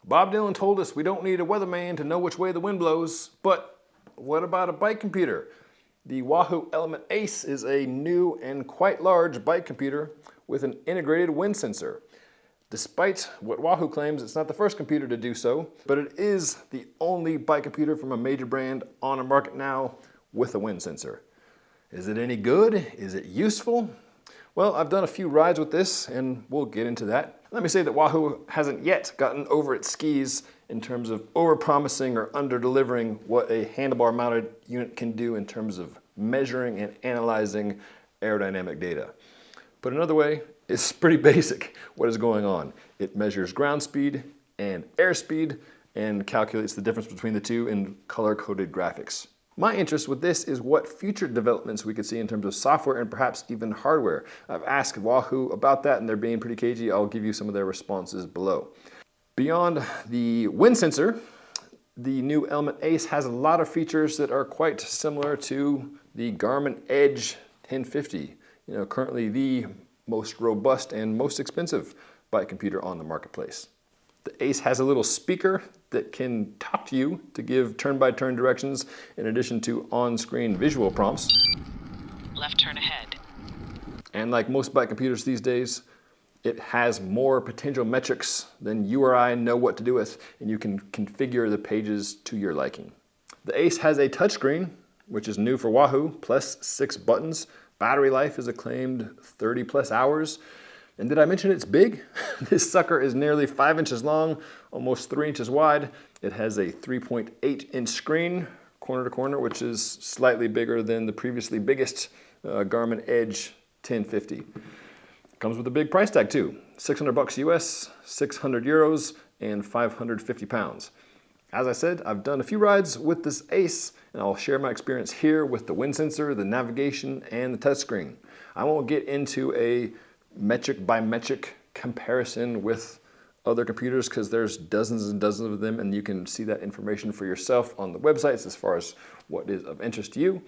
Bob Dylan told us we don't need a weatherman to know which way the wind blows, but what about a bike computer? The Wahoo Elemnt Ace is a new and quite large bike computer with an integrated wind sensor. Despite what Wahoo claims, it's not the first computer to do so, but it is the only bike computer from a major brand on the market now with a wind sensor. Is it any good? Is it useful? Well, I've done a few rides with this and we'll get into that. Let me say that Wahoo hasn't yet gotten over its skis in terms of over-promising or under-delivering what a handlebar-mounted unit can do in terms of measuring and analyzing aerodynamic data. Put another way, it's pretty basic what is going on. It measures ground speed and airspeed and calculates the difference between the two in color-coded graphics. My interest with this is what future developments we could see in terms of software and perhaps even hardware. I've asked Wahoo about that and they're being pretty cagey. I'll give you some of their responses below. Beyond the wind sensor, the new Elemnt Ace has a lot of features that are quite similar to the Garmin Edge 1050. Currently the most robust and most expensive bike computer on the marketplace. The Ace has a little speaker that can talk to you to give turn-by-turn directions in addition to on-screen visual prompts. Left turn ahead. And like most bike computers these days, it has more potential metrics than you or I know what to do with, and you can configure the pages to your liking. The Ace has a touchscreen, which is new for Wahoo, plus 6 buttons. Battery life is acclaimed 30 plus hours. And did I mention it's big? This sucker is nearly 5 inches long, almost 3 inches wide. It has a 3.8 inch screen, corner to corner, which is slightly bigger than the previously biggest Garmin Edge 1050. Comes with a big price tag too, 600 bucks US, 600 euros, and 550 pounds. As I said, I've done a few rides with this Ace, and I'll share my experience here with the wind sensor, the navigation, and the touchscreen. I won't get into a metric by metric comparison with other computers because there's dozens and dozens of them and you can see that information for yourself on the websites as far as what is of interest to you.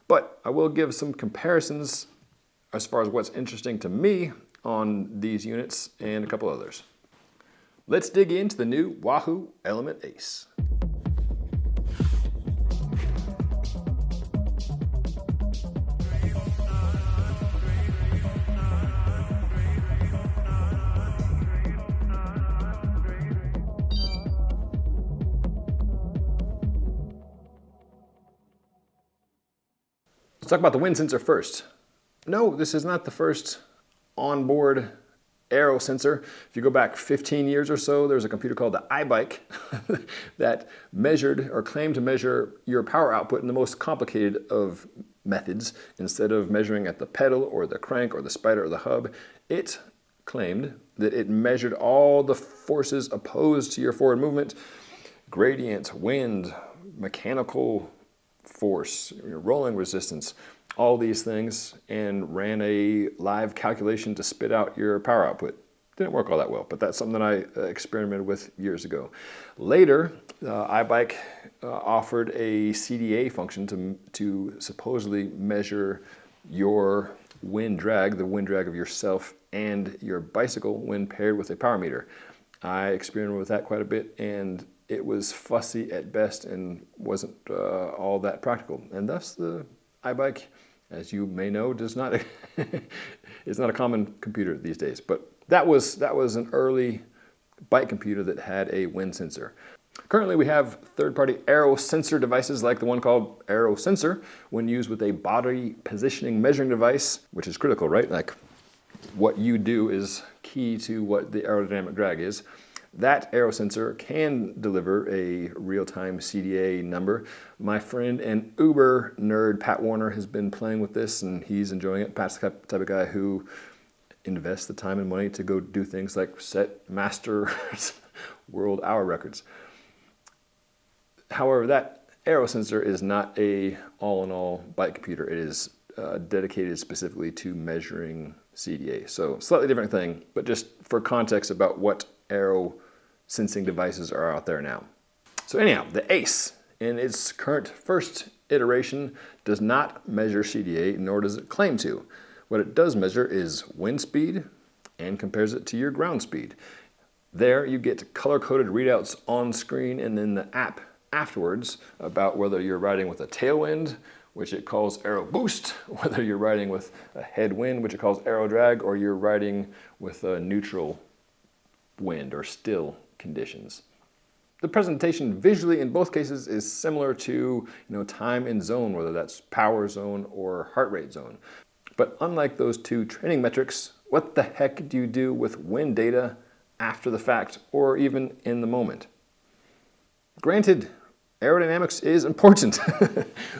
But I will give some comparisons as far as what's interesting to me on these units and a couple others. Let's dig into the new Wahoo Elemnt Ace. Let's talk about the wind sensor first. No, this is not the first onboard aero sensor. If you go back 15 years or so, there's a computer called the iBike that measured or claimed to measure your power output in the most complicated of methods. Instead of measuring at the pedal or the crank or the spider or the hub, it claimed that it measured all the forces opposed to your forward movement, gradient, wind, mechanical force, rolling resistance, all these things, and ran a live calculation to spit out your power output. Didn't work all that well, but that's something that I experimented with years ago. Later, iBike offered a CDA function to supposedly measure your wind drag, the wind drag of yourself and your bicycle when paired with a power meter. I experimented with that quite a bit, and it was fussy at best and wasn't all that practical. And thus the iBike, as you may know, does not is not a common computer these days. But that was an early bike computer that had a wind sensor. Currently we have third-party aero sensor devices like the one called Aero Sensor when used with a body positioning measuring device, which is critical, right? Like what you do is key to what the aerodynamic drag is. That aero sensor can deliver a real-time CDA number. My friend and Uber nerd, Pat Warner, has been playing with this and he's enjoying it. Pat's the type of guy who invests the time and money to go do things like set master world hour records. However, that aero sensor is not a all-in-all bike computer. It is dedicated specifically to measuring CDA. So slightly different thing, but just for context about what aero sensing devices are out there now. So anyhow, the Ace in its current first iteration does not measure CDA, nor does it claim to. What it does measure is wind speed and compares it to your ground speed. There you get color-coded readouts on screen and then the app afterwards about whether you're riding with a tailwind, which it calls aero boost, whether you're riding with a headwind, which it calls aero drag, or you're riding with a neutral wind or still conditions. The presentation visually in both cases is similar to time in zone, whether that's power zone or heart rate zone. But unlike those two training metrics, what the heck do you do with wind data after the fact or even in the moment? Granted, aerodynamics is important.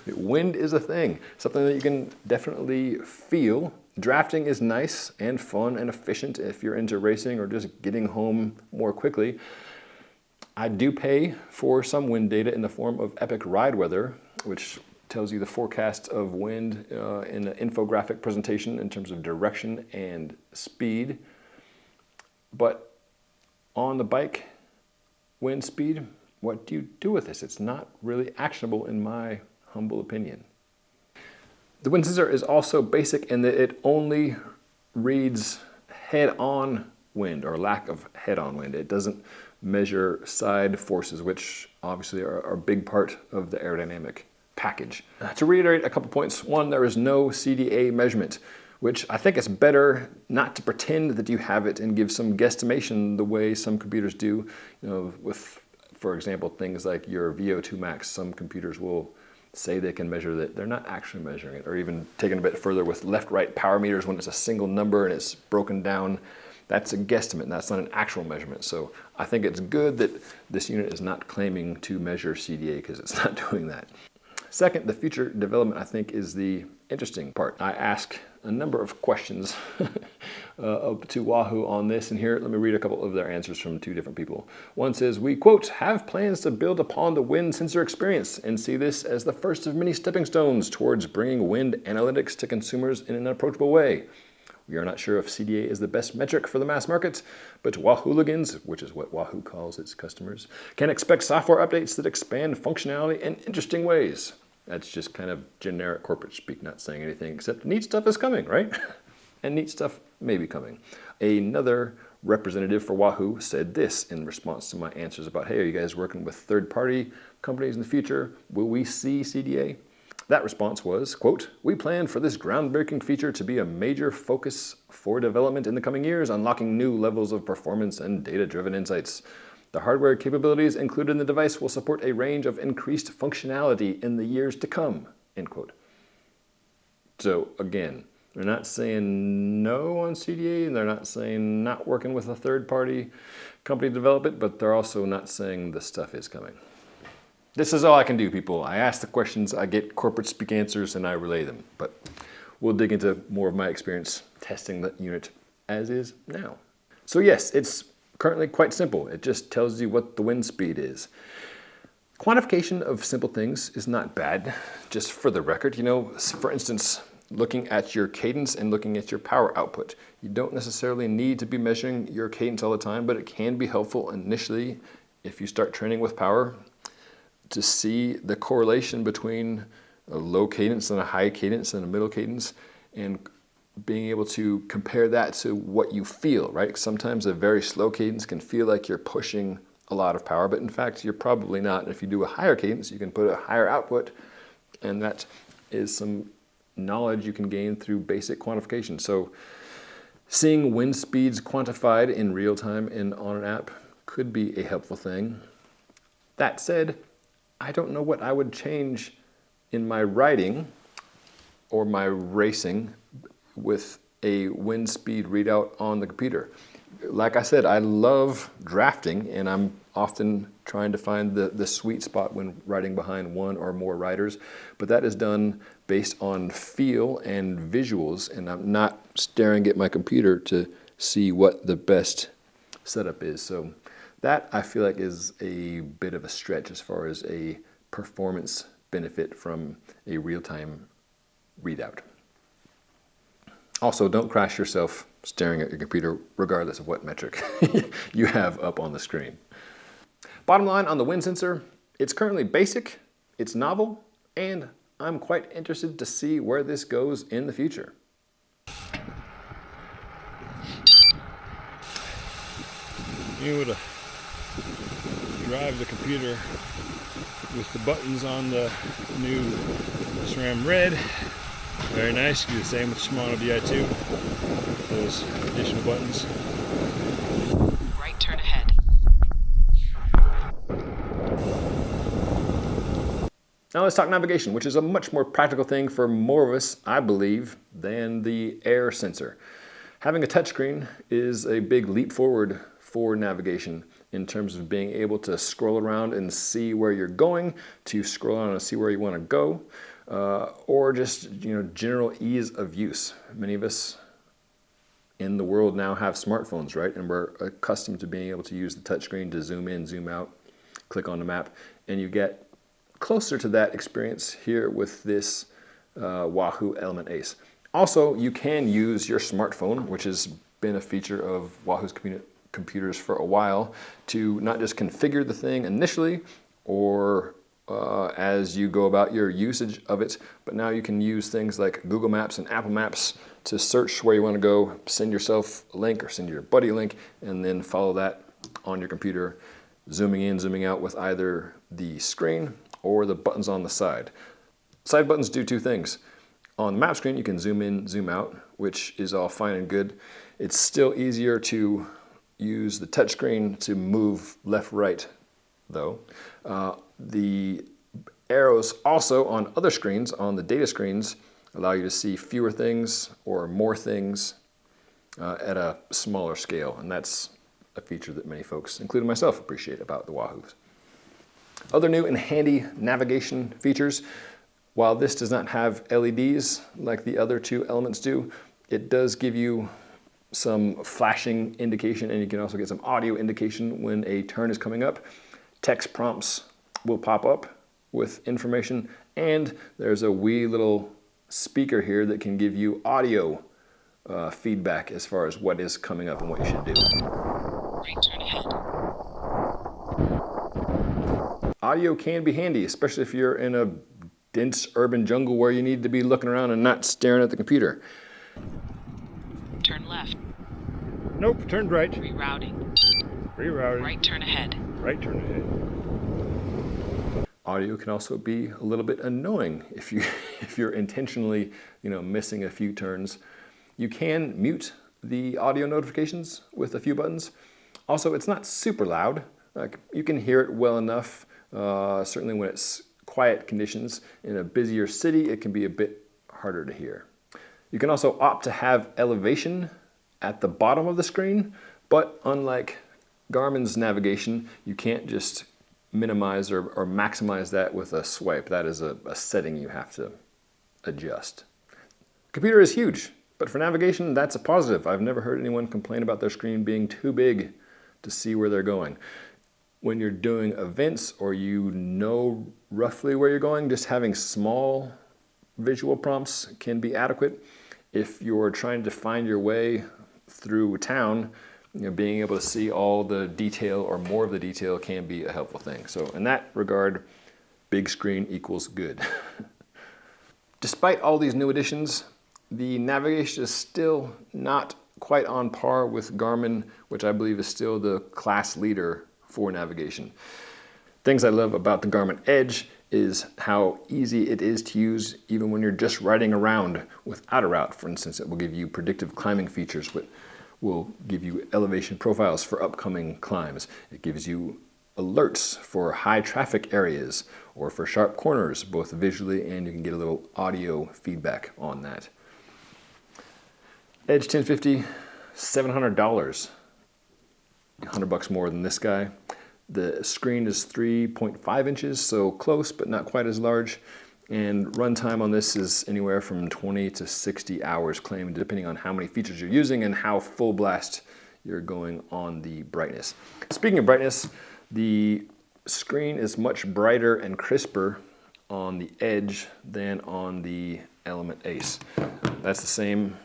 Wind is a thing, something that you can definitely feel. Drafting is nice and fun and efficient if you're into racing or just getting home more quickly. I do pay for some wind data in the form of Epic Ride Weather, which tells you the forecast of wind in an infographic presentation in terms of direction and speed. But on the bike, wind speed, what do you do with this? It's not really actionable in my humble opinion. The wind sensor is also basic in that it only reads head-on wind or lack of head-on wind. It doesn't measure side forces, which obviously are a big part of the aerodynamic package. To reiterate a couple points, one, there is no CDA measurement, which I think it's better not to pretend that you have it and give some guesstimation the way some computers do, with, for example, things like your VO2 max. Some computers will say they can measure that, they're not actually measuring it, or even taken a bit further with left-right power meters when it's a single number and it's broken down. That's a guesstimate, that's not an actual measurement. So I think it's good that this unit is not claiming to measure CDA because it's not doing that. Second, the future development, I think, is the interesting part. I ask a number of questions to Wahoo on this, and here, let me read a couple of their answers from two different people. One says, we, quote, have plans to build upon the wind sensor experience and see this as the first of many stepping stones towards bringing wind analytics to consumers in an approachable way. We are not sure if CDA is the best metric for the mass market, but Wahooligans, which is what Wahoo calls its customers, can expect software updates that expand functionality in interesting ways. That's just kind of generic corporate speak, not saying anything except neat stuff is coming, right? And neat stuff may be coming. Another representative for Wahoo said this in response to my answers about, hey, are you guys working with third-party companies in the future? Will we see CDA? That response was, quote, we plan for this groundbreaking feature to be a major focus for development in the coming years, unlocking new levels of performance and data-driven insights. The hardware capabilities included in the device will support a range of increased functionality in the years to come, end quote. So again, they're not saying no on CDA, and they're not saying not working with a third-party company to develop it, but they're also not saying the stuff is coming. This is all I can do, people. I ask the questions, I get corporate speak answers, and I relay them. But we'll dig into more of my experience testing the unit as is now. So yes, it's currently quite simple. It just tells you what the wind speed is. Quantification of simple things is not bad, just for the record. For instance, looking at your cadence and looking at your power output. You don't necessarily need to be measuring your cadence all the time, but it can be helpful initially if you start training with power to see the correlation between a low cadence and a high cadence and a middle cadence, and being able to compare that to what you feel, right? Sometimes a very slow cadence can feel like you're pushing a lot of power, but in fact, you're probably not. If you do a higher cadence, you can put a higher output, and that is some knowledge you can gain through basic quantification. So seeing wind speeds quantified in real time on an app could be a helpful thing. That said, I don't know what I would change in my riding or my racing with a wind speed readout on the computer. Like I said, I love drafting, and I'm often trying to find the sweet spot when riding behind one or more riders, but that is done based on feel and visuals, and I'm not staring at my computer to see what the best setup is. So that, I feel like, is a bit of a stretch as far as a performance benefit from a real-time readout. Also, don't crash yourself staring at your computer regardless of what metric you have up on the screen. Bottom line on the wind sensor, it's currently basic, it's novel, and I'm quite interested to see where this goes in the future. being able to drive the computer with the buttons on the new SRAM Red. Very nice. Do the same with Shimano Di2. Those additional buttons. Right turn ahead. Now let's talk navigation, which is a much more practical thing for more of us, I believe, than the air sensor. Having a touchscreen is a big leap forward for navigation in terms of being able to scroll around and see where you're going, to scroll around and see where you want to go, or just general ease of use. Many of us in the world now have smartphones, right? And we're accustomed to being able to use the touchscreen to zoom in, zoom out, click on the map, and you get closer to that experience here with this Wahoo Elemnt Ace. Also, you can use your smartphone, which has been a feature of Wahoo's computers for a while, to not just configure the thing initially or as you go about your usage of it, but now you can use things like Google Maps and Apple Maps to search where you want to go, send yourself a link or send your buddy a link, and then follow that on your computer, zooming in, zooming out with either the screen or the buttons on the side. Side buttons do two things. On the map screen, you can zoom in, zoom out, which is all fine and good. It's still easier to use the touchscreen to move left, right, though. The arrows also on other screens, on the data screens, allow you to see fewer things or more things at a smaller scale, and that's a feature that many folks, including myself, appreciate about the Wahoos. Other new and handy navigation features. While this does not have LEDs like the other two Elements do, it does give you some flashing indication, and you can also get some audio indication when a turn is coming up. Text prompts will pop up with information, and there's a wee little speaker here that can give you audio feedback as far as what is coming up and what you should do. Right turn ahead. Audio can be handy, especially if you're in a dense urban jungle where you need to be looking around and not staring at the computer. Turn left. Nope, turned right. Rerouting. Rerouting. Right turn ahead. Right turn ahead. Audio can also be a little bit annoying if you're intentionally, missing a few turns. You can mute the audio notifications with a few buttons. Also, it's not super loud. Like, you can hear it well enough. Certainly when it's quiet conditions. In a busier city, it can be a bit harder to hear. You can also opt to have elevation at the bottom of the screen, but unlike Garmin's navigation, you can't just minimize or maximize that with a swipe. That is a setting you have to adjust. Computer is huge, but for navigation, that's a positive. I've never heard anyone complain about their screen being too big to see where they're going. When you're doing events or you know roughly where you're going, just having small visual prompts can be adequate. If you're trying to find your way through town, being able to see all the detail or more of the detail can be a helpful thing. So in that regard, big screen equals good. Despite all these new additions, the navigation is still not quite on par with Garmin, which I believe is still the class leader for navigation. Things I love about the Garmin Edge is how easy it is to use even when you're just riding around without a route. For instance, it will give you predictive climbing features, which will give you elevation profiles for upcoming climbs. It gives you alerts for high traffic areas or for sharp corners, both visually, and you can get a little audio feedback on that. Edge 1050, $700. $100 more than this guy. The screen is 3.5 inches, so close but not quite as large. And runtime on this is anywhere from 20 to 60 hours claimed, depending on how many features you're using and how full blast you're going on the brightness. Speaking of brightness, the screen is much brighter and crisper on the Edge than on the Elemnt Ace. That's the same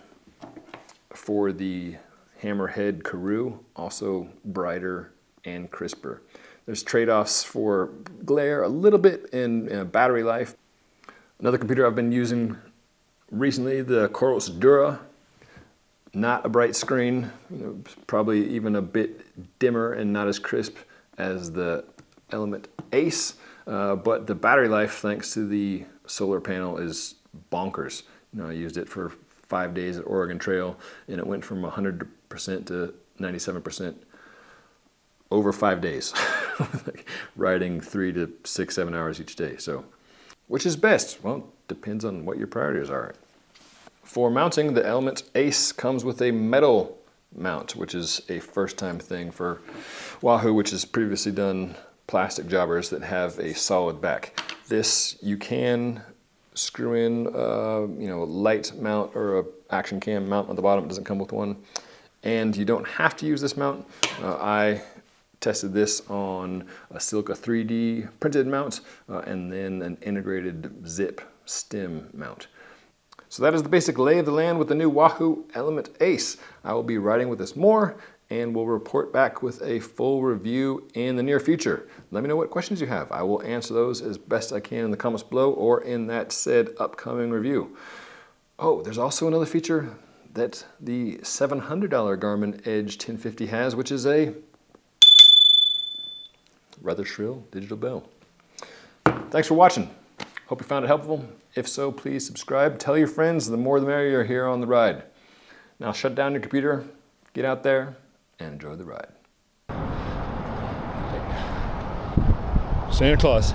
for the Hammerhead Karoo, also brighter and crisper. There's trade-offs for glare a little bit in battery life. Another computer I've been using recently, the Coros Dura. Not a bright screen, probably even a bit dimmer and not as crisp as the Elemnt Ace, but the battery life, thanks to the solar panel, is bonkers. I used it for 5 days at Oregon Trail, and it went from 100% to 97% over 5 days, like riding 3 to 6, 7 hours each day. So, which is best? Well, depends on what your priorities are. For mounting, the Elemnt Ace comes with a metal mount, which is a first-time thing for Wahoo, which has previously done plastic jobbers that have a solid back. This you can screw in, a light mount or a action cam mount on the bottom. It doesn't come with one, and you don't have to use this mount. I tested this on a Silica 3D printed mount and then an integrated zip stem mount. So that is the basic lay of the land with the new Wahoo Elemnt Ace. I will be riding with this more, and will report back with a full review in the near future. Let me know what questions you have. I will answer those as best I can in the comments below or in that said upcoming review. Oh, there's also another feature that the $700 Garmin Edge 1050 has, which is a rather shrill digital bell. Thanks for watching. Hope you found it helpful. If so, please subscribe. Tell your friends. The more the merrier here on the ride. Now shut down your computer, get out there, and enjoy the ride. Santa Claus.